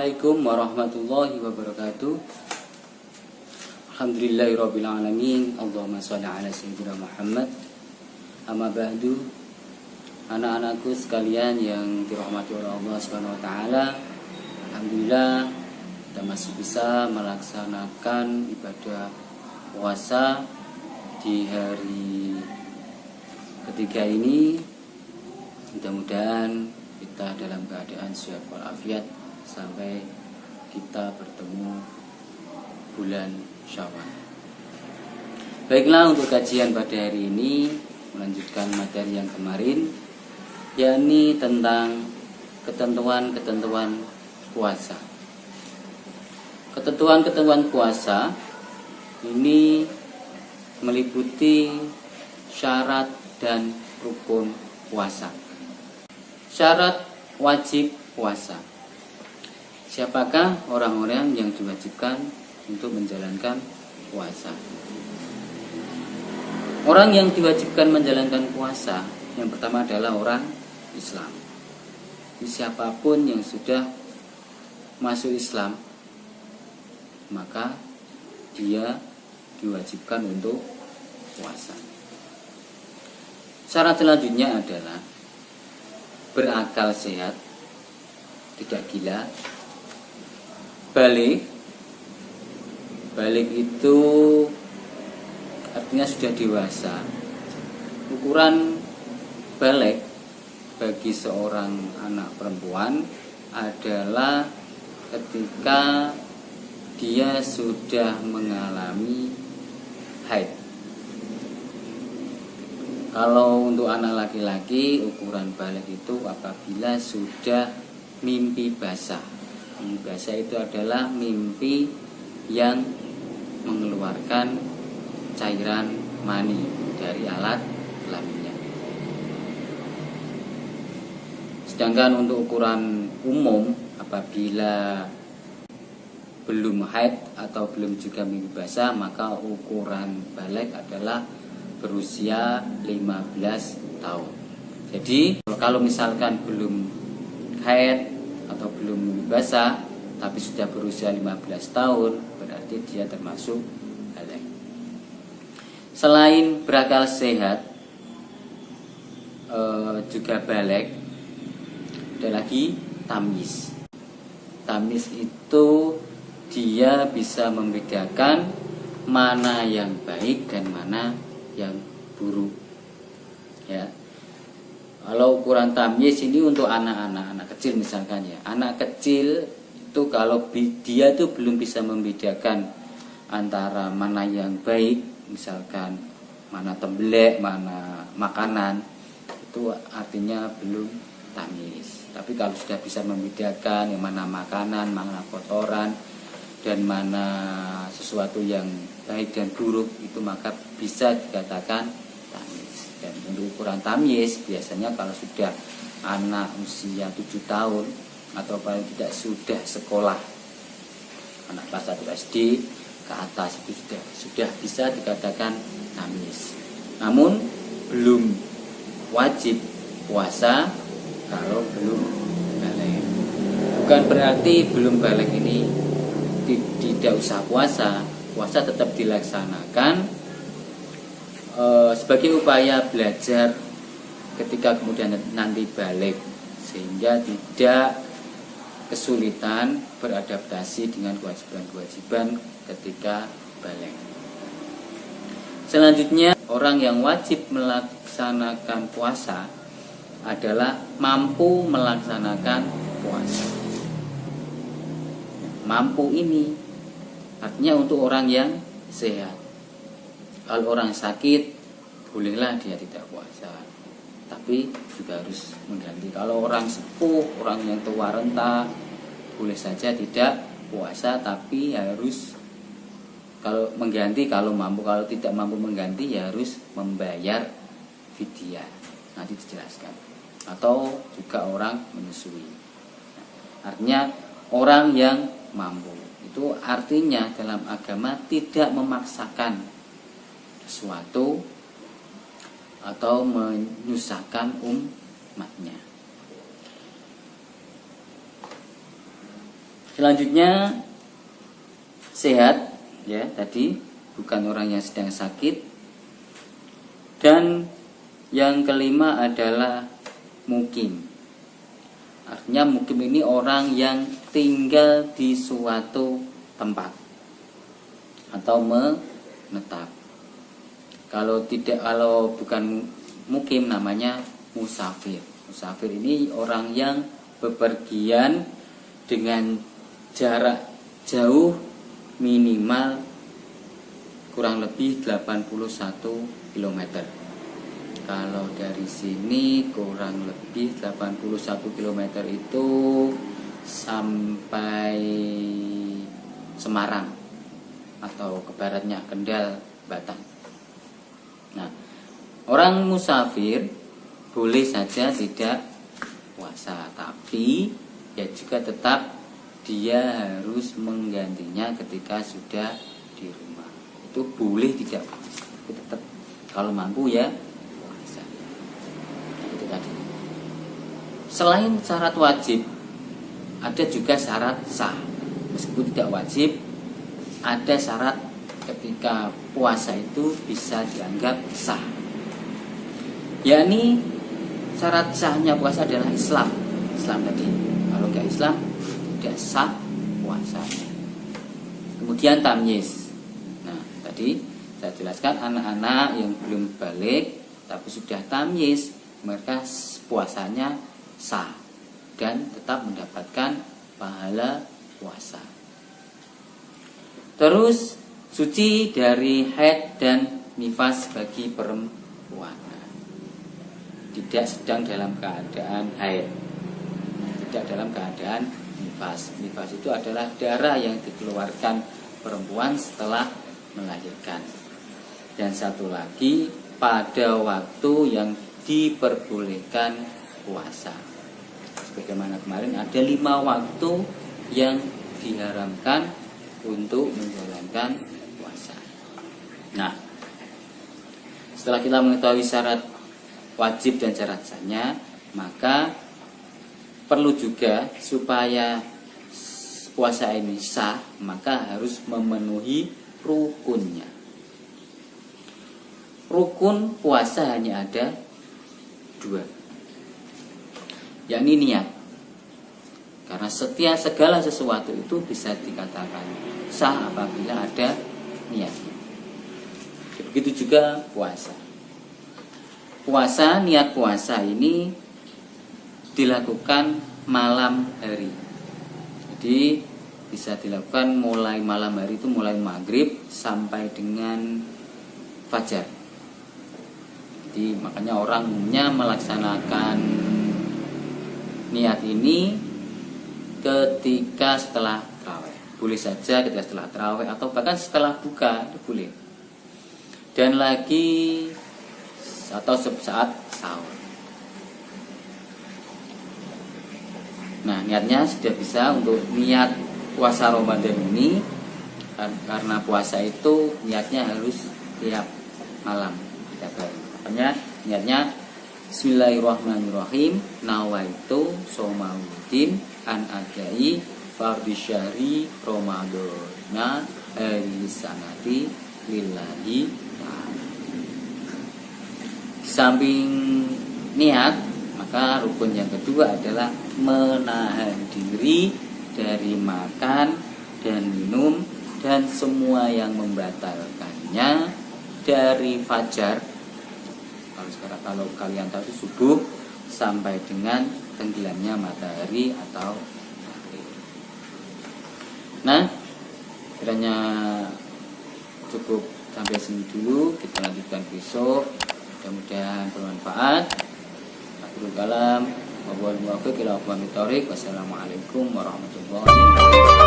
Assalamualaikum warahmatullahi wabarakatuh. Alhamdulillahirabbil alamin. Allahumma shalli ala sayyidina Muhammad. Amma ba'du. Anak-anakku sekalian yang dirahmati oleh Allah Subhanahu wa taala. Alhamdulillah kita masih bisa melaksanakan ibadah puasa di hari ketiga ini. Mudah-mudahan kita dalam keadaan sehat walafiat sampai kita bertemu bulan Syawal. Baiklah, untuk kajian pada hari ini melanjutkan materi yang kemarin, yakni tentang ketentuan-ketentuan puasa. Ketentuan-ketentuan puasa ini meliputi syarat dan rukun puasa. Syarat wajib puasa. Siapakah orang-orang yang diwajibkan untuk menjalankan puasa? Orang yang diwajibkan menjalankan puasa yang pertama adalah orang Islam. Siapapun yang sudah masuk Islam, maka dia diwajibkan untuk puasa. Syarat selanjutnya adalah berakal sehat, tidak gila, balik itu artinya sudah dewasa. Ukuran balik bagi seorang anak perempuan adalah ketika dia sudah mengalami haid. Kalau untuk anak laki-laki, ukuran balik itu apabila sudah mimpi basah. Mimpi basah itu adalah mimpi yang mengeluarkan cairan mani dari alat kelaminnya. Sedangkan untuk ukuran umum, apabila belum haid atau belum juga mimpi basah, maka ukuran balik adalah berusia 15 tahun. Jadi kalau misalkan belum haid atau belum mimpi basah tapi sudah berusia 15 tahun, berarti dia termasuk balik. Selain berakal sehat, juga balik, ada lagi tamyiz. Tamyiz itu dia bisa membedakan mana yang baik dan mana yang buruk. Ya. Kalau ukuran tamyiz ini untuk anak kecil misalkan ya. Anak kecil itu kalau dia itu belum bisa membedakan antara mana yang baik, misalkan mana tembelek, mana makanan, itu artinya belum tamyiz. Tapi kalau sudah bisa membedakan yang mana makanan, mana kotoran, dan mana sesuatu yang baik dan buruk, itu maka bisa dikatakan tamyiz. Dan untuk ukuran tamyiz biasanya kalau sudah anak usia 7 tahun atau paling tidak sudah sekolah, anak kelas 1 SD ke atas, itu sudah bisa dikatakan tamyiz. Namun belum wajib puasa kalau belum balik. Bukan berarti belum balik ini tidak usah puasa. Puasa tetap dilaksanakan sebagai upaya belajar ketika kemudian nanti balik, sehingga tidak kesulitan beradaptasi dengan kewajiban-kewajiban ketika balik. Selanjutnya, orang yang wajib melaksanakan puasa adalah mampu melaksanakan puasa. Mampu ini artinya untuk orang yang sehat. Kalau orang sakit, bolehlah dia tidak puasa, tapi juga harus mengganti. Kalau orang sepuh, orang yang tua renta, boleh saja tidak puasa, tapi harus kalau mengganti, kalau mampu. Kalau tidak mampu mengganti, ya harus membayar fidyah. Nanti dijelaskan. Atau juga orang menyusui. Artinya orang yang mampu. Itu artinya dalam agama tidak memaksakan sesuatu atau menyusahkan umatnya. Selanjutnya sehat, ya tadi bukan orang yang sedang sakit. Dan yang kelima adalah mukim. Artinya mukim ini orang yang tinggal di suatu tempat atau menetap. Kalau bukan mukim namanya musafir. Musafir ini orang yang bepergian dengan jarak jauh minimal kurang lebih 81 km. Kalau dari sini kurang lebih 81 km itu sampai Semarang atau ke baratnya Kendal, Batang. Nah, orang musafir boleh saja tidak puasa, tapi ya juga tetap dia harus menggantinya ketika sudah di rumah. Itu boleh tidak puasa, tapi tetap kalau mampu ya puasa. Nah, itu tadi. Selain syarat wajib, ada juga syarat sah. Meskipun tidak wajib, ada syarat ketika puasa itu bisa dianggap sah. Yakni syarat sahnya puasa adalah Islam. Islam tadi. Kalau nggak Islam tidak sah puasanya. Kemudian tamyiz. Nah, tadi saya jelaskan anak-anak yang belum balik tapi sudah tamyiz, mereka puasanya sah dan tetap mendapatkan pahala puasa. Terus suci dari haid dan nifas bagi perempuan. Tidak sedang dalam keadaan haid, tidak dalam keadaan nifas. Nifas itu adalah darah yang dikeluarkan perempuan setelah melahirkan. Dan satu lagi, pada waktu yang diperbolehkan puasa. Sebagaimana kemarin ada 5 waktu yang diharamkan untuk menjalankan puasa. Nah, setelah kita mengetahui syarat wajib dan syarat sahnya, maka perlu juga supaya puasa ini sah, maka harus memenuhi rukunnya. Rukun puasa hanya ada 2, yakni niat. Karena segala sesuatu itu bisa dikatakan sah apabila ada niatnya. Begitu juga puasa. Niat puasa ini dilakukan malam hari. Jadi bisa dilakukan mulai malam hari itu mulai maghrib sampai dengan fajar. Jadi makanya orang umumnya melaksanakan niat ini ketika setelah tarawih. Boleh saja ketika setelah tarawih atau bahkan setelah buka itu boleh. Dan lagi atau saat sahur. Nah, niatnya sudah bisa untuk niat puasa Ramadan ini, karena puasa itu niatnya harus tiap malam, tiap hari. Makanya niatnya Bismillahirrahmanirrahim, nawaitu somaudin an adai fardhi syahri Ramadana hari sanati lillahi ta'ala. Samping niat, maka rukun yang kedua adalah menahan diri dari makan dan minum dan semua yang membatalkannya dari fajar. Kalau kalian tahu subuh sampai dengan tenggelamnya matahari atau maghrib. Nah, kiranya cukup sampai sini dulu. Kita lanjutkan besok. Mudah-mudahan bermanfaat. Akhirul kalam. Wassalamualaikum warahmatullahi wabarakatuh.